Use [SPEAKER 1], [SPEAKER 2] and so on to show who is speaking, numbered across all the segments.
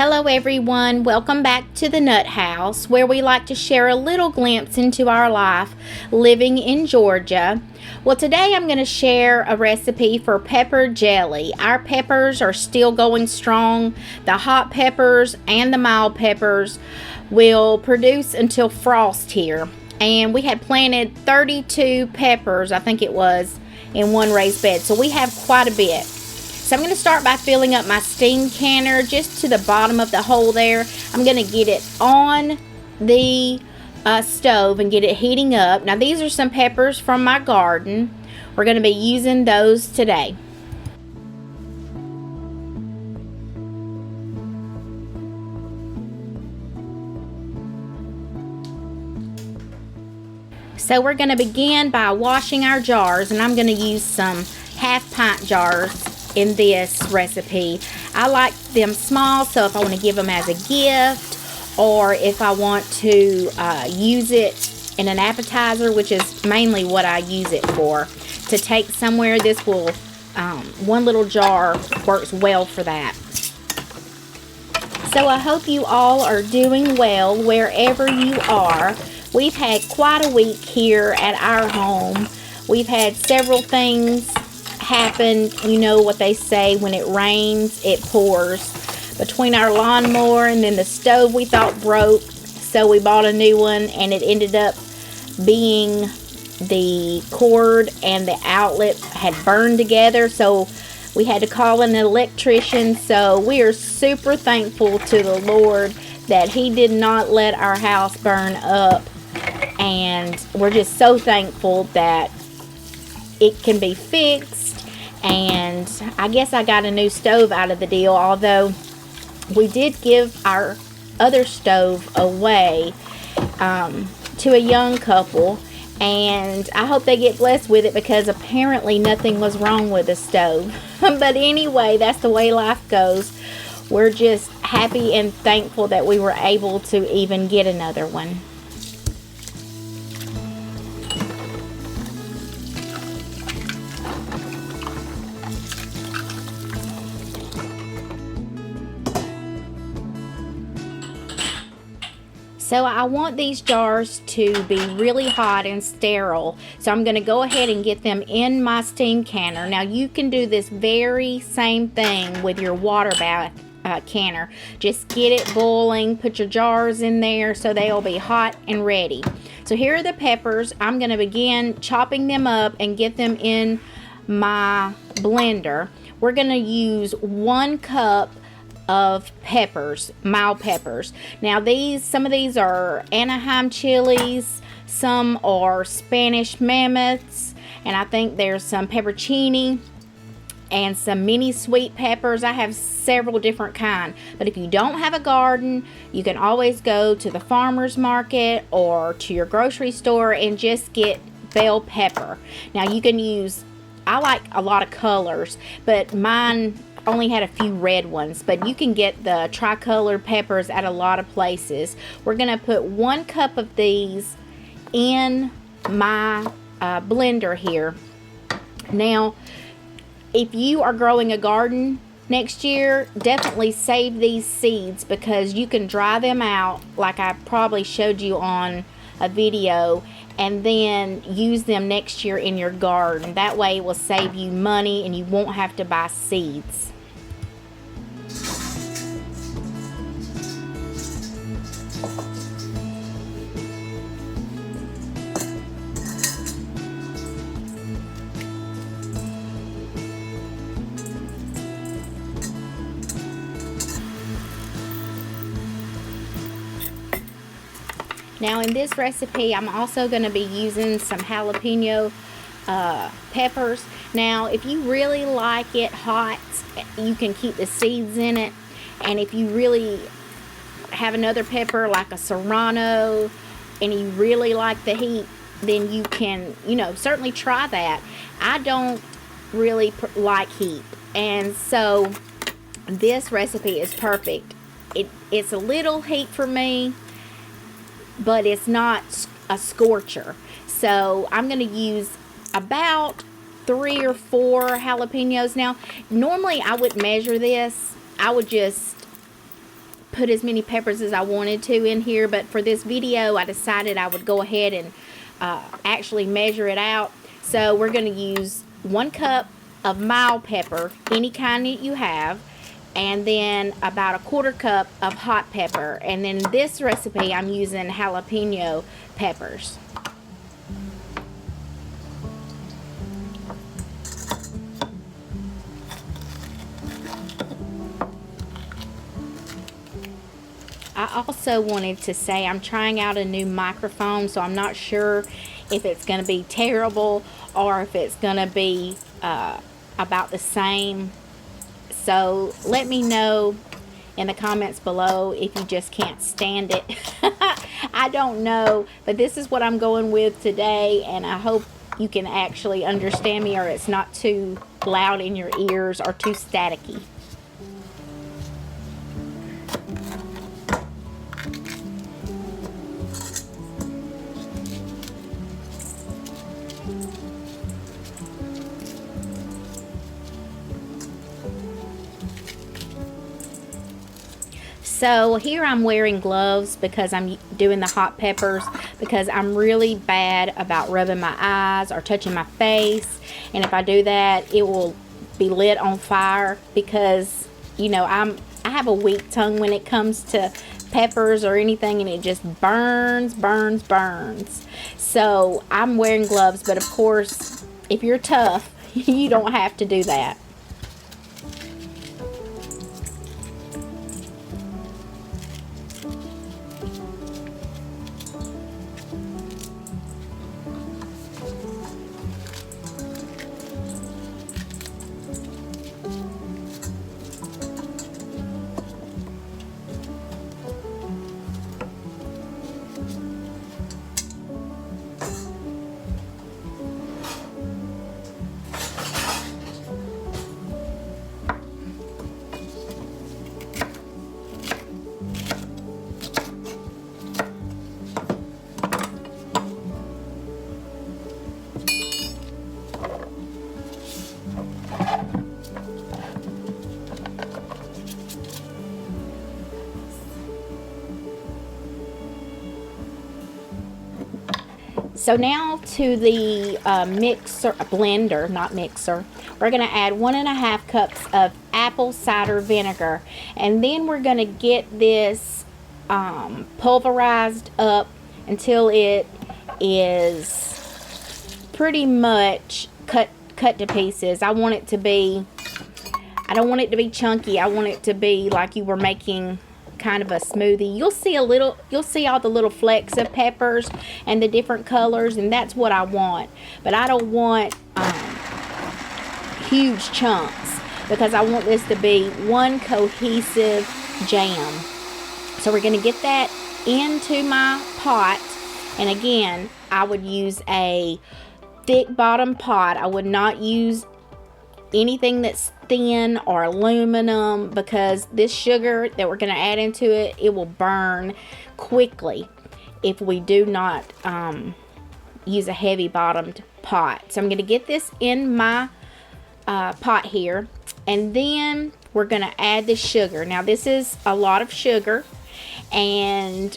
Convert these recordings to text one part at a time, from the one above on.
[SPEAKER 1] Hello everyone, welcome back to the Nut House, where we like to share a little glimpse into our life living in Georgia. Well, today I'm going to share a recipe for pepper jelly. Our peppers are still going strong. The hot peppers and the mild peppers will produce until frost here. And we had planted 32 peppers, I think it was, in one raised bed. So we have quite a bit. So I'm going to start by filling up my steam canner just to the bottom of the hole there. I'm going to get it on the stove and get it heating up. Now these are some peppers from my garden. We're going to be using those today. So we're going to begin by washing our jars, and I'm going to use some half-pint jars in this recipe. I like them small, so if I want to give them as a gift, or if I want to use it in an appetizer, which is mainly what I use it for, to take somewhere, this will, one little jar works well for that. So I hope you all are doing well wherever you are. We've had quite a week here at our home. We've had several things happen. You know what they say, when it rains it pours. Between our lawnmower and then the stove we thought broke, so we bought a new one, and it ended up being the cord and the outlet had burned together, so we had to call an electrician. So we are super thankful to the Lord that He did not let our house burn up, and we're just so thankful that it can be fixed. And I guess I got a new stove out of the deal, although we did give our other stove away to a young couple, and I hope they get blessed with it, because apparently nothing was wrong with the stove. But anyway, that's the way life goes. We're just happy and thankful that we were able to even get another one. So I want these jars to be really hot and sterile. So I'm going to go ahead and get them in my steam canner. Now you can do this very same thing with your water bath canner. Just get it boiling, put your jars in there so they'll be hot and ready. So here are the peppers. I'm going to begin chopping them up and get them in my blender. We're going to use 1 cup of peppers, mild peppers. Now some of these are Anaheim chilies, some are Spanish mammoths, and I think there's some peppercini and some mini sweet peppers. I have several different kinds, but if you don't have a garden, you can always go to the farmer's market or to your grocery store and just get bell pepper. Now you can use, I like a lot of colors, but mine only had a few red ones, but you can get the tricolored peppers at a lot of places. We're going to put 1 cup of these in my blender here. Now, if you are growing a garden next year, definitely save these seeds, because you can dry them out like I probably showed you on a video, and then use them next year in your garden. That way it will save you money and you won't have to buy seeds. Now in this recipe, I'm also going to be using some jalapeno peppers. Now if you really like it hot, you can keep the seeds in it. And if you really have another pepper like a serrano and you really like the heat, then you can, certainly try that. I don't really like heat, and so this recipe is perfect. It's a little heat for me, but it's not a scorcher. So I'm going to use about 3 or 4 jalapenos. Now, normally I would measure this. I would just put as many peppers as I wanted to in here, but for this video I decided I would go ahead and actually measure it out. So we're going to use 1 cup of mild pepper, any kind that you have, and then about 1/4 cup of hot pepper. And then this recipe I'm using jalapeno peppers. I also wanted to say I'm trying out a new microphone, so I'm not sure if it's going to be terrible or if it's going to be about the same. So let me know in the comments below if you just can't stand it. I don't know, but this is what I'm going with today, and I hope you can actually understand me, or it's not too loud in your ears or too staticky. So here I'm wearing gloves because I'm doing the hot peppers, because I'm really bad about rubbing my eyes or touching my face. And if I do that, it will be lit on fire, because, you know, I have a weak tongue when it comes to peppers or anything, and it just burns. So I'm wearing gloves, but of course, if you're tough, you don't have to do that. So now to the blender, not mixer, we're going to add 1½ cups of apple cider vinegar. And then we're going to get this pulverized up until it is pretty much cut to pieces. I want it to be, I don't want it to be chunky. I want it to be like you were making kind of a smoothie. You'll see all the little flecks of peppers and the different colors, and that's what I want. But I don't want huge chunks, because I want this to be one cohesive jam. So we're going to get that into my pot, and again, I would use a thick bottom pot. I would not use anything that's thin or aluminum, because this sugar that we're going to add into it, it will burn quickly if we do not use a heavy bottomed pot. So I'm going to get this in my pot here, and then we're going to add the sugar. Now this is a lot of sugar, and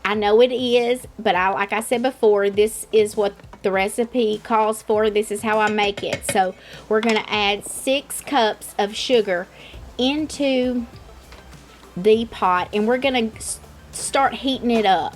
[SPEAKER 1] I know it is, but like I said before, this is what the recipe calls for. This is how I make it. So we're going to add 6 cups of sugar into the pot, and we're going to start heating it up.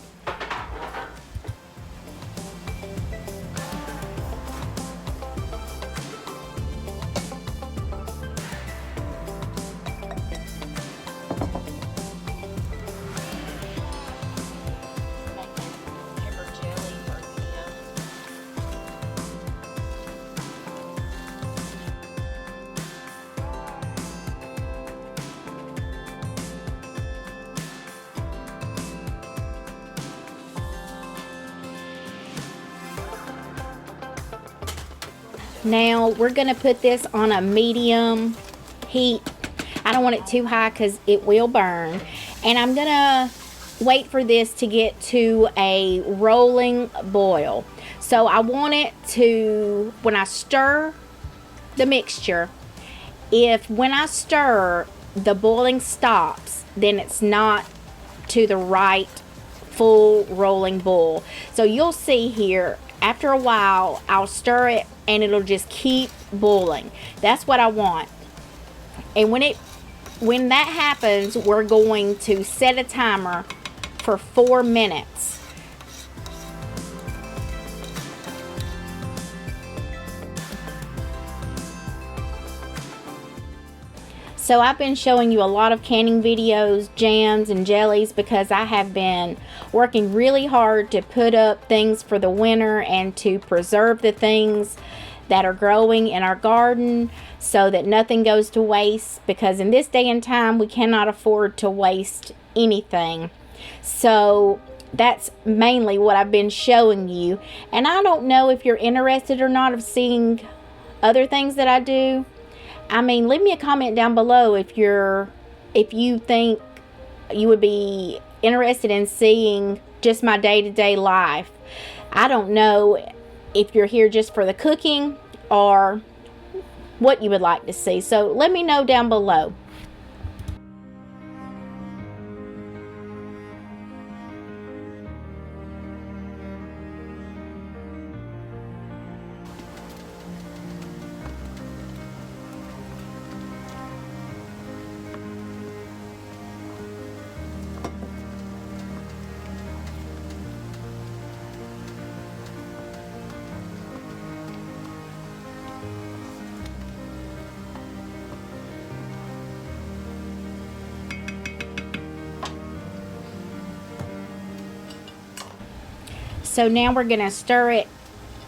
[SPEAKER 1] Now we're going to put this on a medium heat. I don't want it too high because it will burn. And I'm going to wait for this to get to a rolling boil. So I want it to, when I stir the mixture, if when I stir the boiling stops, then it's not to the right full rolling boil. So you'll see here, after a while, I'll stir it and it'll just keep boiling. That's what I want. And when that happens, we're going to set a timer for 4 minutes. So I've been showing you a lot of canning videos, jams, and jellies because I have been working really hard to put up things for the winter and to preserve the things that are growing in our garden so that nothing goes to waste, because in this day and time we cannot afford to waste anything. So that's mainly what I've been showing you, and I don't know if you're interested or not of seeing other things that I do. I mean, leave me a comment down below if you think you would be interested in seeing just my day-to-day life. I don't know if you're here just for the cooking or what you would like to see. So let me know down below. So now we're going to stir it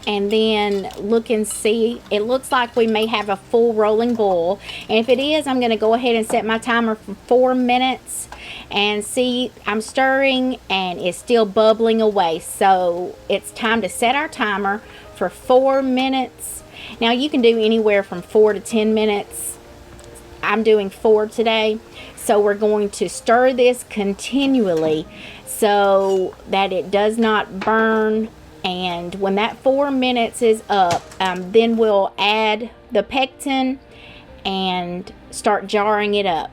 [SPEAKER 1] and then look and see. It looks like we may have a full rolling boil. And if it is, I'm going to go ahead and set my timer for 4 minutes. And see, I'm stirring and it's still bubbling away. So it's time to set our timer for 4 minutes. Now you can do anywhere from 4 to 10 minutes. I'm doing 4 today. So we're going to stir this continually so that it does not burn. And when that 4 minutes is up, then we'll add the pectin and start jarring it up.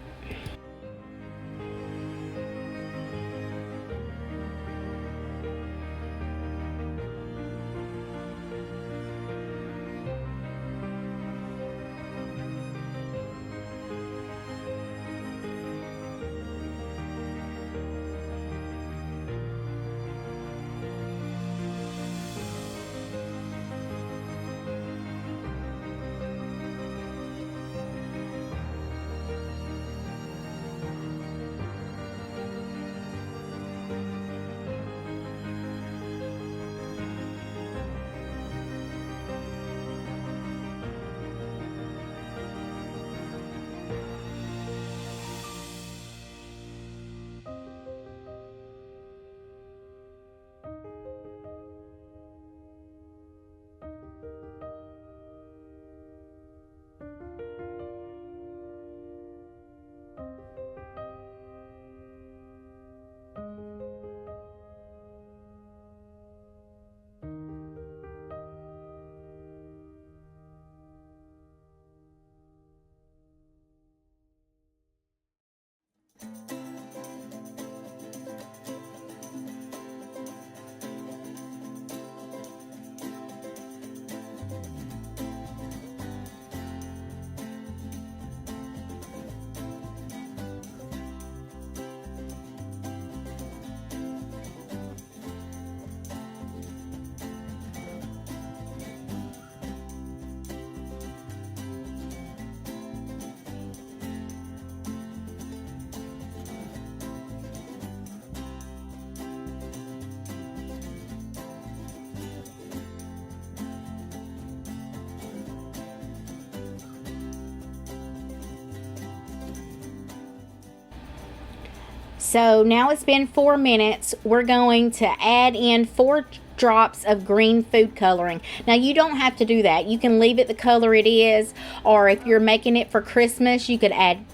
[SPEAKER 1] So now it's been 4 minutes. We're going to add in 4 drops of green food coloring. Now you don't have to do that. You can leave it the color it is, or if you're making it for Christmas, you could add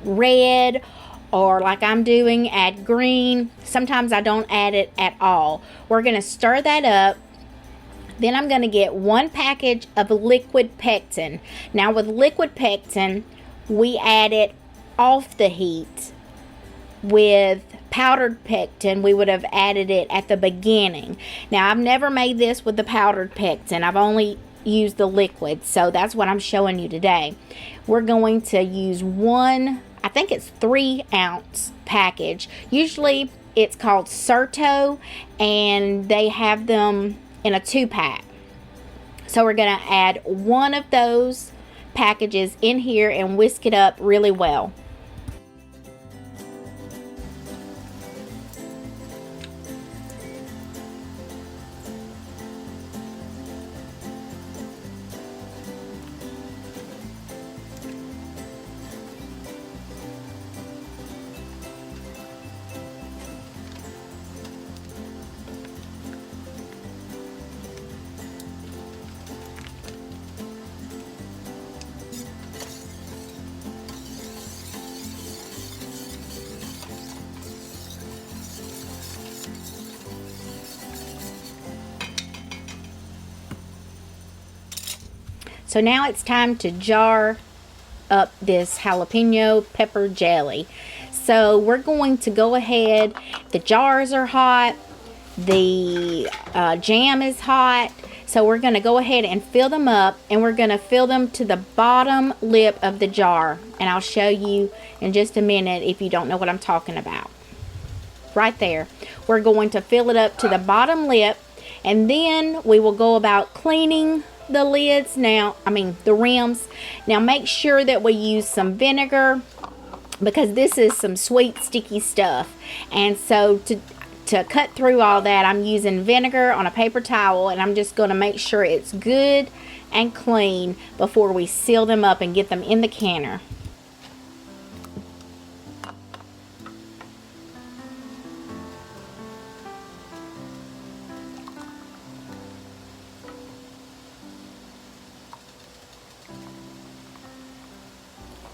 [SPEAKER 1] red, or like I'm doing, add green. Sometimes I don't add it at all. We're going to stir that up. Then I'm going to get 1 package of liquid pectin. Now with liquid pectin, we add it off the heat. With powdered pectin, we would have added it at the beginning. Now, I've never made this with the powdered pectin. I've only used the liquid, so that's what I'm showing you today. We're going to use one, I think it's 3-ounce package. Usually it's called Certo, and they have them in a 2-pack. So we're going to add one of those packages in here and whisk it up really well. So now it's time to jar up this jalapeno pepper jelly. So we're going to go ahead, the jars are hot, the jam is hot, so we're going to go ahead and fill them up, and we're going to fill them to the bottom lip of the jar, and I'll show you in just a minute if you don't know what I'm talking about. Right there, we're going to fill it up to the bottom lip, and then we will go about cleaning the lids now, the rims. Now make sure that we use some vinegar, because this is some sweet sticky stuff, and so to cut through all that, I'm using vinegar on a paper towel, and I'm just going to make sure it's good and clean before we seal them up and get them in the canner.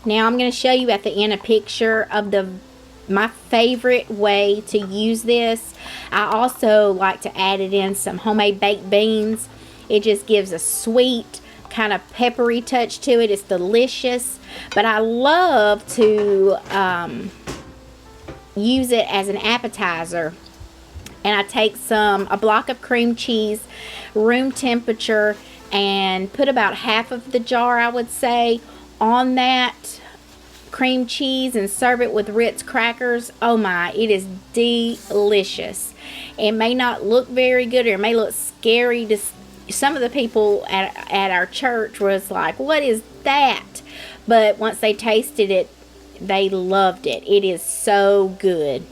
[SPEAKER 1] Now I'm going to show you at the end a picture of my favorite way to use this. I also like to add it in some homemade baked beans. It just gives a sweet, kind of peppery touch to it. It's delicious. But I love to use it as an appetizer. And I take a block of cream cheese, room temperature, and put about half of the jar, I would say, on that cream cheese and serve it with Ritz crackers. Oh my, it is delicious. It may not look very good, or it may look scary to some of the people at our church. Was like, what is that? But once they tasted it, they loved it. It is so good.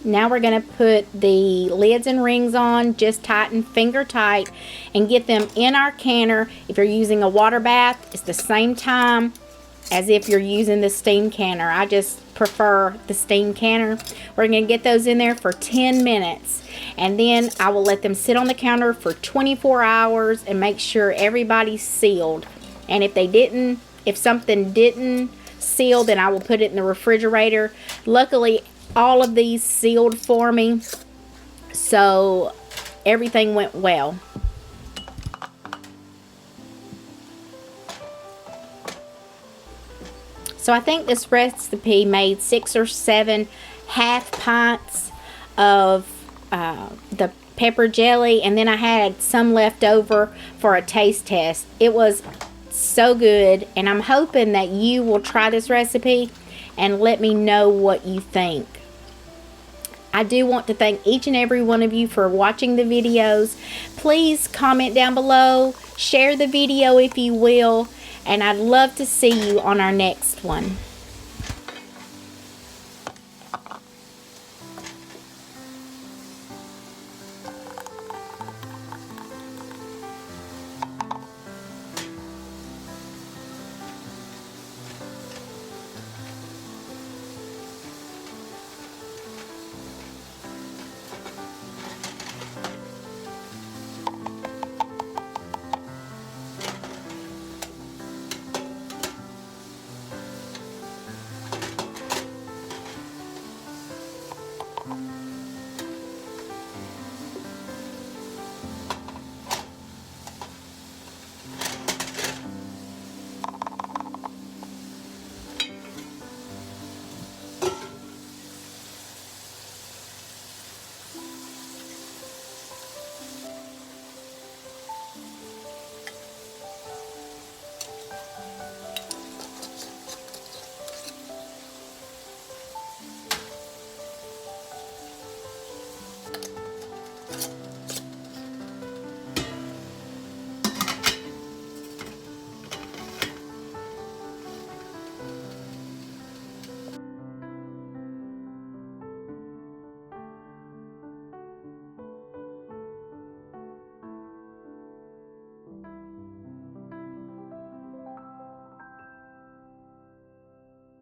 [SPEAKER 1] Now we're going to put the lids and rings on, just tighten, finger tight, and get them in our canner. If you're using a water bath, it's the same time as if you're using the steam canner. I just prefer the steam canner. We're going to get those in there for 10 minutes. And then I will let them sit on the counter for 24 hours and make sure everybody's sealed. And if something didn't seal, then I will put it in the refrigerator. Luckily, all of these sealed for me, so everything went well. So I think this recipe made 6 or 7 half pints of the pepper jelly, and then I had some left over for a taste test. It was so good, and I'm hoping that you will try this recipe and let me know what you think. I do want to thank each and every one of you for watching the videos. Please comment down below, share the video if you will, and I'd love to see you on our next one.